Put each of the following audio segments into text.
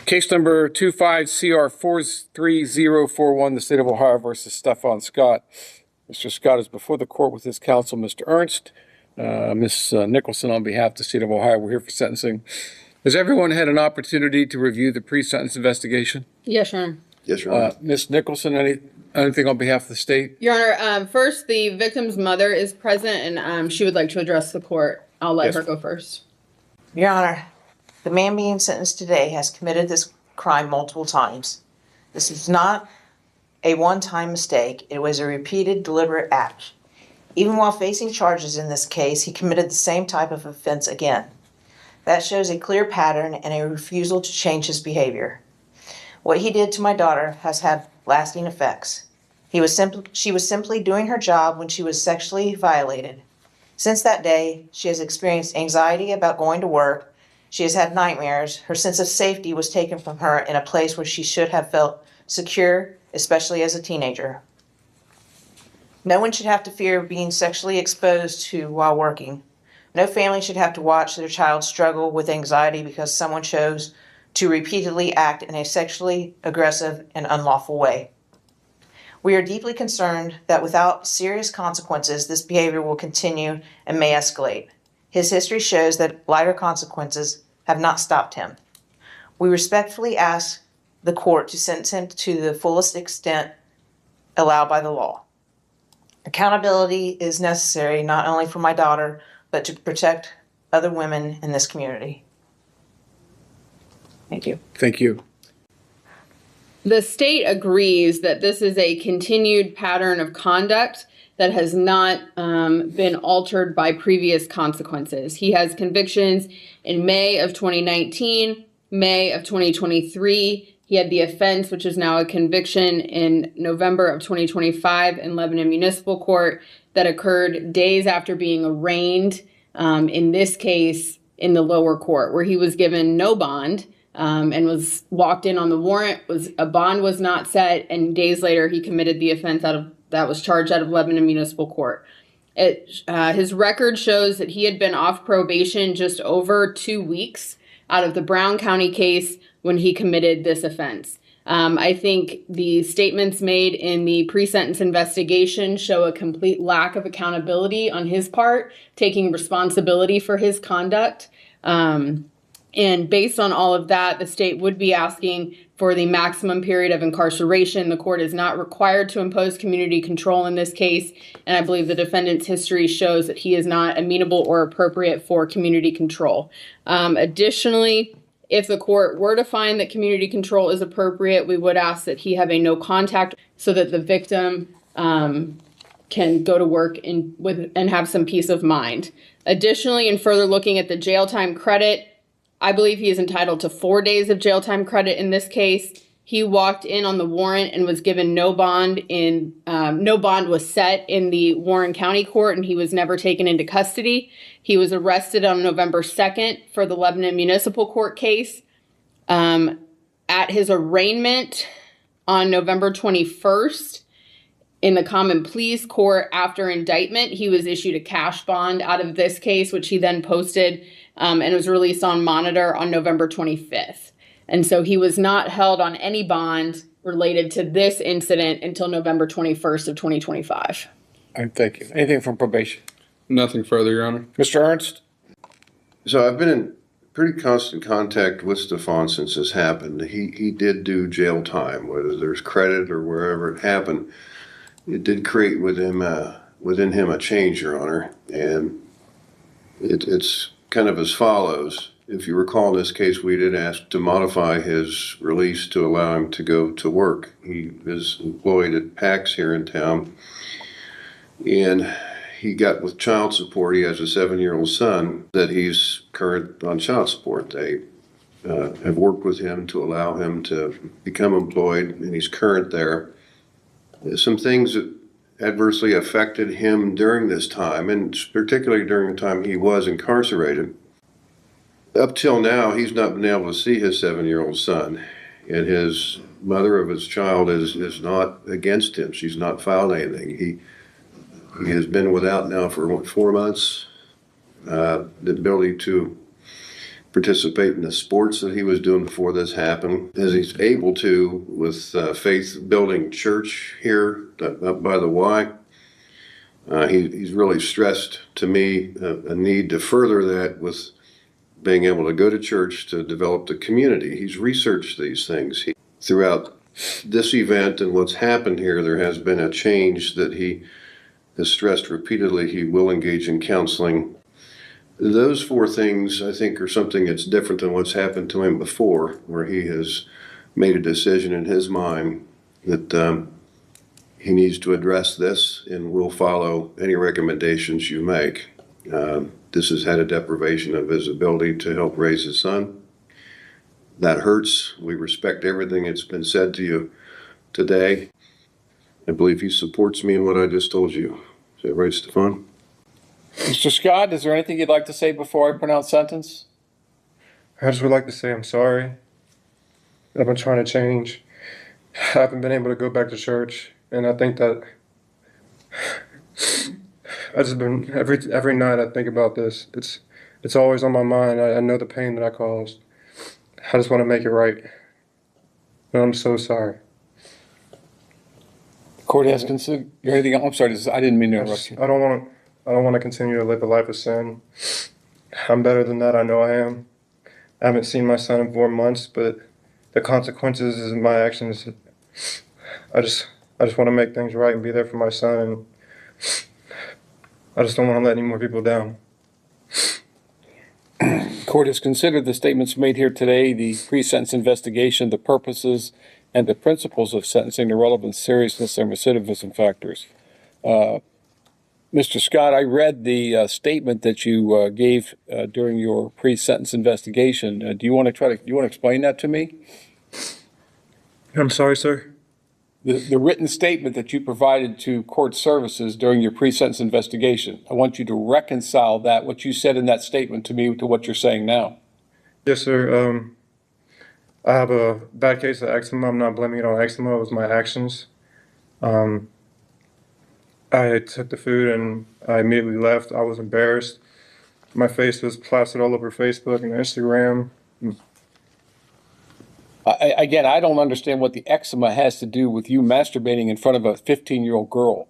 Case number 25CR43041, the State of Ohio versus Stefan Scott. Mr. Scott is before the court with his counsel, Mr. Ernst. Ms. Nicholson, on behalf of the State of Ohio, we're here for sentencing. Has everyone had an opportunity to review the pre-sentence investigation? Yes, Your Honor. Yes, Your Honor. Ms. Nicholson, anything on behalf of the state? Your Honor, first, the victim's mother is present, and she would like to address the court. I'll let her go first. Your Honor, the man being sentenced today has committed this crime multiple times. This is not a one-time mistake. It was a repeated, deliberate act. Even while facing charges in this case, he committed the same type of offense again. That shows a clear pattern and a refusal to change his behavior. What he did to my daughter has had lasting effects. She was simply doing her job when she was sexually violated. Since that day, she has experienced anxiety about going to work. She has had nightmares. Her sense of safety was taken from her in a place where she should have felt secure, especially as a teenager. No one should have to fear being sexually exposed to while working. No family should have to watch their child struggle with anxiety because someone chose to repeatedly act in a sexually aggressive and unlawful way. We are deeply concerned that without serious consequences, this behavior will continue and may escalate. His history shows that lighter consequences have not stopped him. We respectfully ask the court to sentence him to the fullest extent allowed by the law. Accountability is necessary not only for my daughter, but to protect other women in this community. Thank you. Thank you. The state agrees that this is a continued pattern of conduct that has not been altered by previous consequences. He has convictions in May of 2019, May of 2023. He had the offense, which is now a conviction, in November of 2025 in Lebanon Municipal Court that occurred days after being arraigned, in this case, in the lower court, where he was given no bond and was walked in on the warrant. A bond was not set, and days later he committed the offense that was charged out of Lebanon Municipal Court. His record shows that he had been off probation just over 2 weeks out of the Brown County case when he committed this offense. I think the statements made in the pre-sentence investigation show a complete lack of accountability on his part, taking responsibility for his conduct. And based on all of that, the state would be asking for the maximum period of incarceration. The court is not required to impose community control in this case, and I believe the defendant's history shows that he is not amenable or appropriate for community control. Additionally, if the court were to find that community control is appropriate, we would ask that he have a no contact so that the victim can go to work and have some peace of mind. Additionally, in further looking at the jail time credit, I believe he is entitled to 4 days of jail time credit in this case. He walked in on the warrant and was given no bond. No bond was set in the Warren County Court, and he was never taken into custody. He was arrested on November 2nd for the Lebanon Municipal Court case. At his arraignment on November 21st, in the Common Pleas Court after indictment, he was issued a cash bond out of this case, which he then posted and was released on monitor on November 25th. And so he was not held on any bond related to this incident until November 21st of 2025. All right, thank you. Anything from probation? Nothing further, Your Honor. Mr. Ernst? So I've been in pretty constant contact with Stefan since this happened. He did do jail time, whether there's credit or wherever it happened. It did create within him a change, Your Honor, and it's kind of as follows. If you recall in this case, we did ask to modify his release to allow him to go to work. He is employed at PAX here in town, and he got with child support. He has a 7-year-old son that he's current on child support. They have worked with him to allow him to become employed, and he's current there. There's some things that adversely affected him during this time, and particularly during the time he was incarcerated. Up till now, he's not been able to see his 7-year-old son, and his mother of his child is not against him. She's not filed anything. He has been without now for 4 months. The ability to participate in the sports that he was doing before this happened, as he's able to with Faith Building Church here up by the Y. He's really stressed to me a need to further that with being able to go to church to develop the community. He's researched these things. Throughout this event and what's happened here, there has been a change that he has stressed repeatedly. He will engage in counseling. Those four things, I think, are something that's different than what's happened to him before, where he has made a decision in his mind that he needs to address this and will follow any recommendations you make. This has had a deprivation of his ability to help raise his son. That hurts. We respect everything that's been said to you today. I believe he supports me in what I just told you. Is that right, Stefan? Mr. Scott, is there anything you'd like to say before I pronounce sentence? I just would like to say I'm sorry. I've been trying to change. I haven't been able to go back to church, and I think that I just been every night I think about this. It's always on my mind. I know the pain that I caused. I just want to make it right. And I'm so sorry. Court has considered anything else? I'm sorry, I didn't mean to interrupt you. I don't want to continue to live a life of sin. I'm better than that. I know I am. I haven't seen my son in 4 months, but the consequences of my actions. I just want to make things right and be there for my son. And I just don't want to let any more people down. Court has considered the statements made here today, the pre-sentence investigation, the purposes and the principles of sentencing, the relevant seriousness and recidivism factors. Mr. Scott, I read the statement that you gave during your pre-sentence investigation. Do you want to explain that to me? I'm sorry, sir. The written statement that you provided to court services during your pre-sentence investigation. I want you to reconcile that, what you said in that statement to me, to what you're saying now. Yes, sir. I have a bad case of eczema. I'm not blaming it on eczema. It was my actions. I took the food and I immediately left. I was embarrassed. My face was plastered all over Facebook and Instagram. Again, I don't understand what the eczema has to do with you masturbating in front of a 15-year-old girl.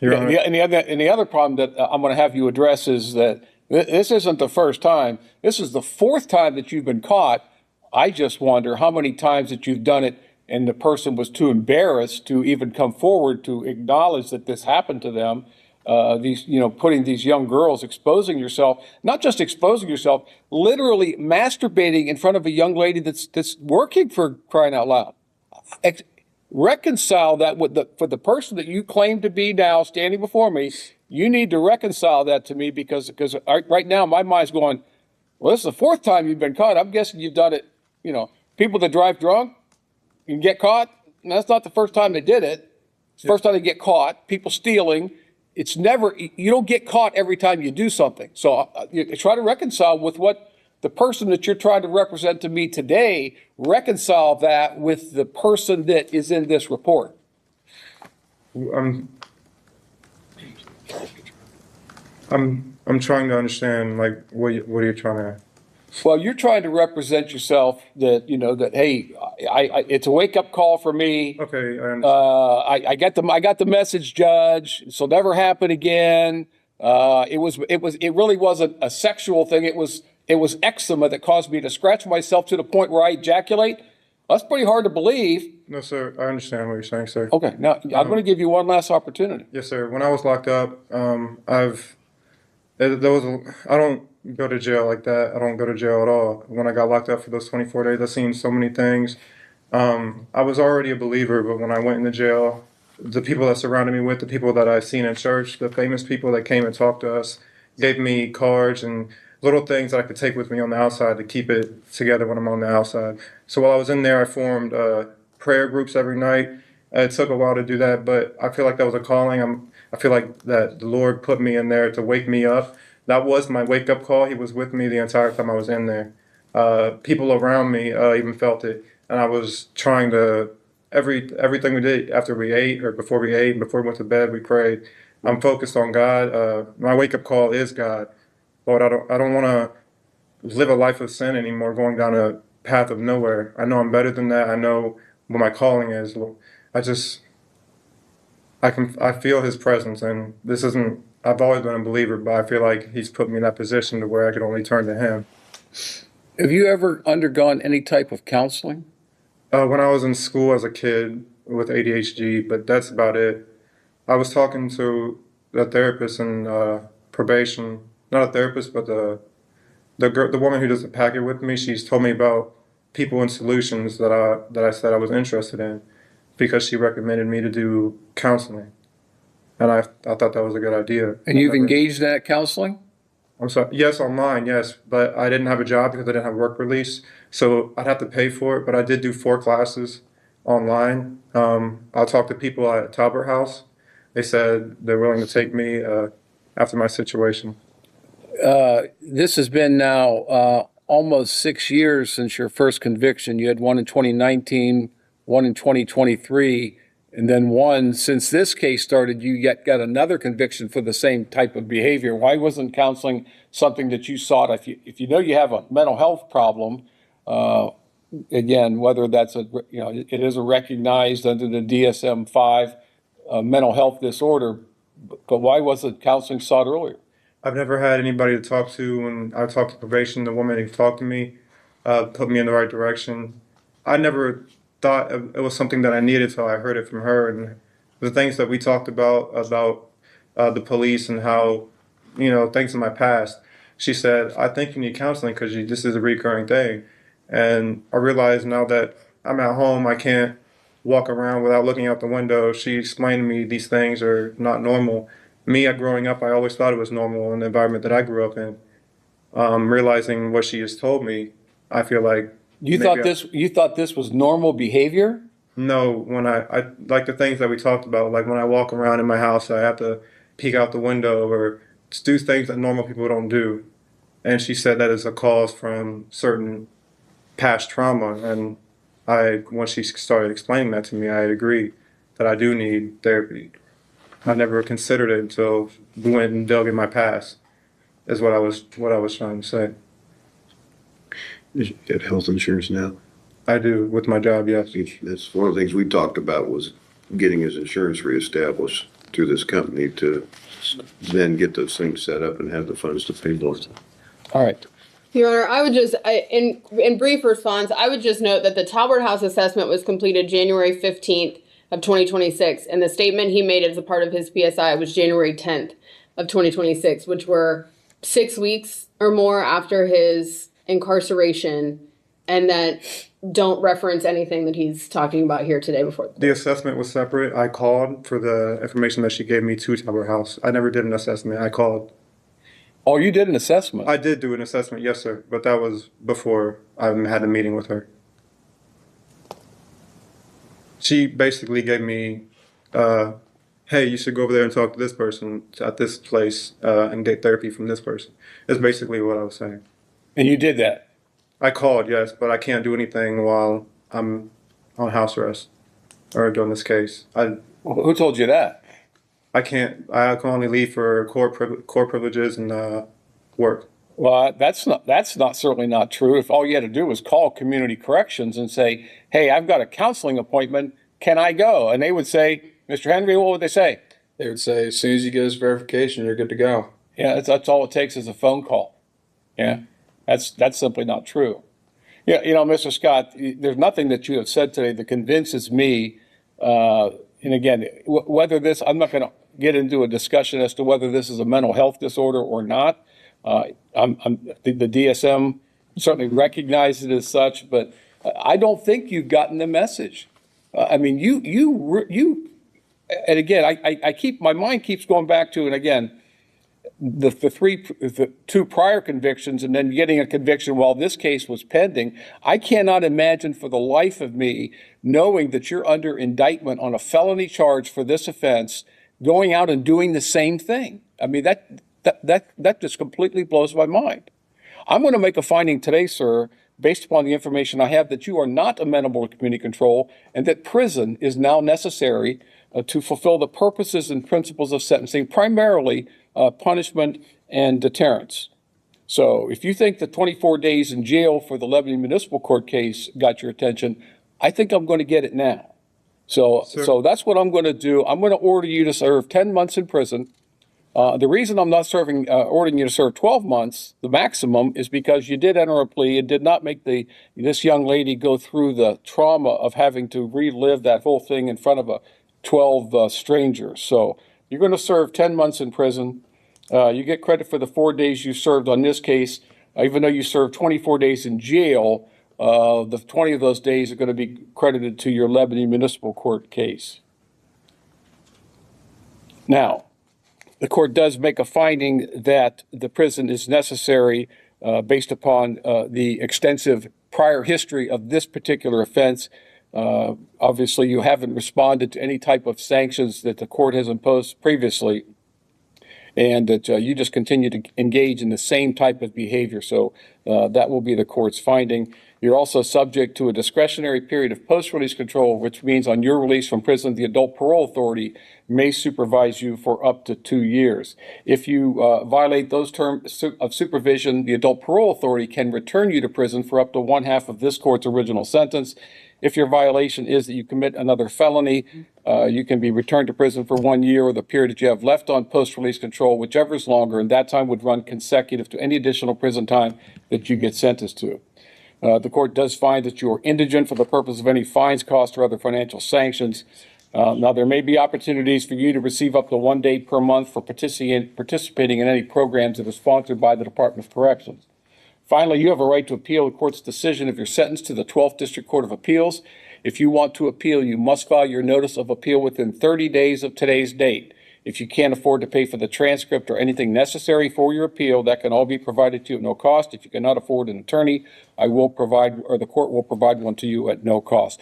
Your Honor. And the other problem that I'm going to have you address is that this isn't the first time. This is the fourth time that you've been caught. I just wonder how many times that you've done it and the person was too embarrassed to even come forward to acknowledge that this happened to them. Putting these young girls, exposing yourself, not just exposing yourself, literally masturbating in front of a young lady that's working, for crying out loud. Reconcile that for the person that you claim to be now standing before me. You need to reconcile that to me because right now my mind's going, well, this is the fourth time you've been caught. I'm guessing you've done it. People that drive drunk and get caught. And that's not the first time they did it. It's the first time they get caught. People stealing. It's never, you don't get caught every time you do something. So you try to reconcile with what the person that you're trying to represent to me today, reconcile that with the person that is in this report. I'm trying to understand, like, what are you trying to? Well, you're trying to represent yourself that, hey, it's a wake-up call for me. Okay, I understand. I got the message, Judge. This will never happen again. It really wasn't a sexual thing. It was eczema that caused me to scratch myself to the point where I ejaculate. That's pretty hard to believe. No, sir, I understand what you're saying, sir. Okay, now I'm going to give you one last opportunity. Yes, sir. When I was locked up, I don't go to jail like that. I don't go to jail at all. When I got locked up for those 24 days, I seen so many things. I was already a believer, but when I went into jail, the people that surrounded me with, the people that I've seen in church, the famous people that came and talked to us, gave me cards and little things that I could take with me on the outside to keep it together when I'm on the outside. So while I was in there, I formed prayer groups every night. It took a while to do that, but I feel like that was a calling. I feel like that the Lord put me in there to wake me up. That was my wake-up call. He was with me the entire time I was in there. People around me even felt it, and I was trying to, everything we did after we ate or before we ate, before we went to bed, we prayed. I'm focused on God. My wake-up call is God. Lord, I don't want to live a life of sin anymore, going down a path of nowhere. I know I'm better than that. I know what my calling is. I feel his presence, and this isn't, I've always been a believer, but I feel like he's put me in that position to where I can only turn to him. Have you ever undergone any type of counseling? When I was in school as a kid with ADHD, but that's about it. I was talking to a therapist in probation, not a therapist, but the woman who does the packet with me. She's told me about people and solutions that I said I was interested in, because she recommended me to do counseling, and I thought that was a good idea. And you've engaged in that counseling? I'm sorry. Yes, online, yes, but I didn't have a job because I didn't have work release, so I'd have to pay for it. But I did do 4 classes online. I talked to people at Talbot House. They said they're willing to take me after my situation. This has been now almost 6 years since your first conviction. You had one in 2019, one in 2023, and then one since this case started. You got another conviction for the same type of behavior. Why wasn't counseling something that you sought? If you know you have a mental health problem, again, whether that's it is a recognized under the DSM-5 mental health disorder, but why wasn't counseling sought earlier? I've never had anybody to talk to. When I talked to probation, the woman who talked to me put me in the right direction. I never thought it was something that I needed till I heard it from her, and the things that we talked about the police and how, things in my past. She said, I think you need counseling because this is a recurring thing. And I realize now that I'm at home, I can't walk around without looking out the window. She explained to me these things are not normal. Me, growing up, I always thought it was normal in the environment that I grew up in. Realizing what she has told me, I feel like you thought this was normal behavior? No, when I like the things that we talked about, like when I walk around in my house, I have to peek out the window or just do things that normal people don't do. And she said that is a cause from certain past trauma. And when she started explaining that to me, I agreed that I do need therapy. I never considered it until we went and dug in my past, is what I was trying to say. You get health insurance now? I do, with my job, yes. That's one of the things we talked about, was getting his insurance reestablished through this company to then get those things set up and have the funds to pay those. All right. Your Honor, I would just, in brief response, I would just note that the Talbot House assessment was completed January 15th of 2026, and the statement he made as a part of his PSI was January 10th of 2026, which were 6 weeks or more after his incarceration, and that don't reference anything that he's talking about here today before. The assessment was separate. I called for the information that she gave me to Talbot House. I never did an assessment. I called. Oh, you did an assessment? I did do an assessment, yes, sir. But that was before I had a meeting with her. She basically gave me, hey, you should go over there and talk to this person at this place and get therapy from this person. That's basically what I was saying. And you did that? I called, yes, but I can't do anything while I'm on house arrest or doing this case. Who told you that? I can't. I can only leave for court privileges and work. Well, that's certainly not true. If all you had to do was call community corrections and say, hey, I've got a counseling appointment, can I go? And they would say, Mr. Henry, what would they say? They would say, as soon as you get his verification, you're good to go. Yeah, that's all it takes is a phone call. Yeah, that's simply not true. Yeah, Mr. Scott, there's nothing that you have said today that convinces me, and again, whether this, I'm not going to get into a discussion as to whether this is a mental health disorder or not. The DSM certainly recognizes it as such, but I don't think you've gotten the message. I mean, you, and again, my mind keeps going back to, and again, the 2 prior convictions, and then getting a conviction while this case was pending. I cannot imagine for the life of me, knowing that you're under indictment on a felony charge for this offense, going out and doing the same thing. I mean, that just completely blows my mind. I'm going to make a finding today, sir, based upon the information I have, that you are not amenable to community control and that prison is now necessary to fulfill the purposes and principles of sentencing, primarily punishment and deterrence. So if you think the 24 days in jail for the Lebanon Municipal Court case got your attention, I think I'm going to get it now. So that's what I'm going to do. I'm going to order you to serve 10 months in prison. The reason I'm not ordering you to serve 12 months, the maximum, is because you did enter a plea and did not make this young lady go through the trauma of having to relive that whole thing in front of 12 strangers. So you're going to serve 10 months in prison. You get credit for the 4 days you served on this case, even though you served 24 days in jail. The 20 of those days are going to be credited to your Lebanon Municipal Court case. Now, the court does make a finding that the prison is necessary based upon the extensive prior history of this particular offense. Obviously, you haven't responded to any type of sanctions that the court has imposed previously, and that you just continue to engage in the same type of behavior. So that will be the court's finding. You're also subject to a discretionary period of post-release control, which means on your release from prison, the adult parole authority may supervise you for up to 2 years. If you violate those terms of supervision, the adult parole authority can return you to prison for up to 1/2 of this court's original sentence. If your violation is that you commit another felony, you can be returned to prison for 1 year or the period that you have left on post-release control, whichever is longer, and that time would run consecutive to any additional prison time that you get sentenced to. The court does find that you are indigent for the purpose of any fines, costs, or other financial sanctions. Now, there may be opportunities for you to receive up to 1 day per month for participating in any programs that are sponsored by the Department of Corrections. Finally, you have a right to appeal the court's decision if you're sentenced to the 12th District Court of Appeals. If you want to appeal, you must file your notice of appeal within 30 days of today's date. If you can't afford to pay for the transcript or anything necessary for your appeal, that can all be provided to you at no cost. If you cannot afford an attorney, I will provide, or the court will provide one to you at no cost.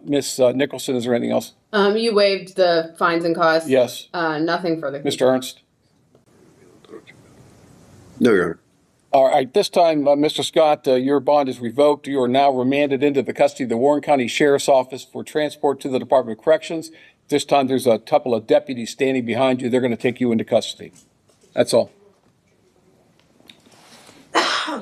Ms. Nicholson, is there anything else? You waived the fines and costs? Yes. Nothing further. Mr. Ernst? No, Your Honor. All right, this time, Mr. Scott, your bond is revoked. You are now remanded into the custody of the Warren County Sheriff's Office for transport to the Department of Corrections. This time, there's a couple of deputies standing behind you. They're going to take you into custody. That's all. Yeah.